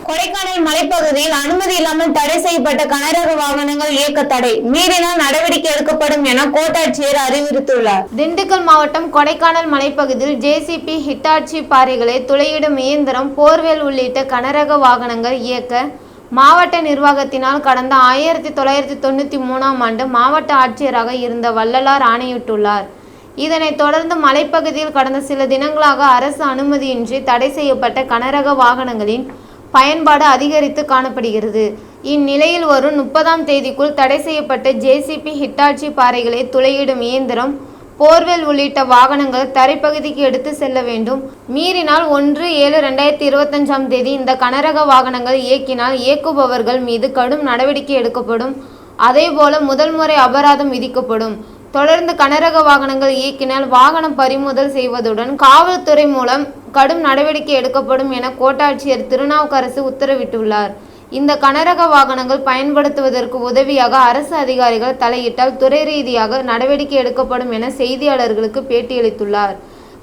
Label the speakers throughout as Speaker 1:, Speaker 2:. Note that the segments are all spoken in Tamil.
Speaker 1: கொடைக்கானல் மலைப்பகுதியில் அனுமதி இல்லாமல் தடை செய்யப்பட்ட கனரக வாகனங்கள் இயக்க தடை, மீறினால் நடவடிக்கை எடுக்கப்படும் என கோட்டாட்சியர் அறிவுறுத்தியுள்ளார்.
Speaker 2: திண்டுக்கல் மாவட்டம் கொடைக்கானல் மலைப்பகுதியில் ஜேசிபி, ஹிட்டாச்சி பாறைகளை துளையிடும் இயந்திரம், போர்வேல் உள்ளிட்ட கனரக வாகனங்கள் இயக்க மாவட்ட நிர்வாகத்தினால் கடந்த 1993ஆம் ஆண்டு மாவட்ட ஆட்சியராக இருந்த வள்ளலார் ஆணையிட்டுள்ளார். இதனைத் தொடர்ந்து மலைப்பகுதியில் கடந்த சில தினங்களாக அரசு அனுமதியின்றி தடை செய்யப்பட்ட கனரக வாகனங்களின் பயன்பாடு அதிகரித்து காணப்படுகிறது. இந்நிலையில் வரும் 30ஆம் தேதிக்குள் தடை செய்யப்பட்ட ஜேசிபி, ஹிட்டாச்சி பாறைகளை துளையிடும் இயந்திரம், போர்வெல் உள்ளிட்ட வாகனங்கள் தரைப்பகுதிக்கு எடுத்து செல்ல வேண்டும். மீறினால் 1/7/2025ஆம் தேதி இந்த கனரக வாகனங்கள் இயக்கினால் இயக்குபவர்கள் மீது கடும் நடவடிக்கை எடுக்கப்படும். அதேபோல முதல் முறை அபராதம் விதிக்கப்படும். தொடர்ந்து கனரக வாகனங்கள் இயக்கினால் வாகனம் பறிமுதல் செய்வதுடன் காவல்துறை மூலம் கடும் நடவடிக்கை எடுக்கப்படும் என கோட்டாட்சியர் திருநாவுக்கரசு உத்தரவிட்டுள்ளார். இந்த கனரக வாகனங்கள் பயன்படுத்துவதற்கு உதவியாக அரசு அதிகாரிகள் தலையிட்டால் துறை ரீதியாக நடவடிக்கை எடுக்கப்படும் என செய்தியாளர்களுக்கு பேட்டியளித்துள்ளார்.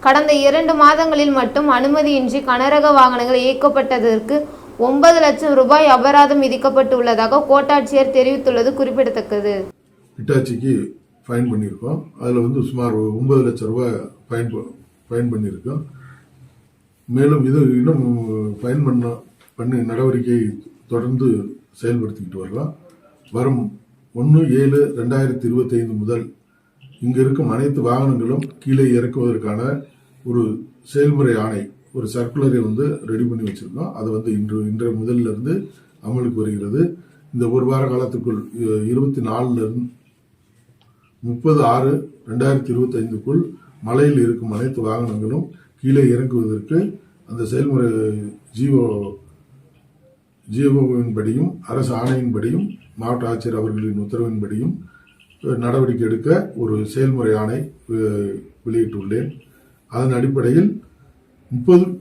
Speaker 2: கடந்த 2 மாதங்களில் மட்டும் அனுமதியின்றி கனரக வாகனங்கள் இயக்கப்பட்டதற்கு 9 லட்சம் ரூபாய் அபராதம் விதிக்கப்பட்டுள்ளதாக கோட்டாட்சியர் தெரிவித்துள்ளது குறிப்பிடத்தக்கது.
Speaker 3: ஃபைன் பண்ணியிருக்கோம். அதில் சுமார் 9 லட்சம் ரூபாய் ஃபைன் பண்ணியிருக்கோம். மேலும் இது இன்னும் ஃபைன் பண்ணி நடவடிக்கை தொடர்ந்து செயல்படுத்திக்கிட்டு வரலாம். வரும் 1/7/2025 முதல் இங்கே இருக்கும் அனைத்து வாகனங்களும் கீழே இறக்குவதற்கான ஒரு செயல்முறை ஆணை, ஒரு சர்க்குலரை ரெடி பண்ணி வச்சிருக்கோம். அது இன்றைய முதலிலிருந்து அமலுக்கு வருகிறது. இந்த ஒரு வார காலத்துக்குள் 24 30/6/2025க்குள் மலையில் இருக்கும் அனைத்து வாகனங்களும் கீழே இறக்குவதற்கு அந்த செயல்முறை ஜிஓவின்படியும் அரசு ஆணையின்படியும் மாவட்ட ஆட்சியர் அவர்களின் உத்தரவின்படியும் நடவடிக்கை எடுக்க ஒரு செயல்முறை ஆணை வெளியிட்டுள்ளேன். அதன் அடிப்படையில் 30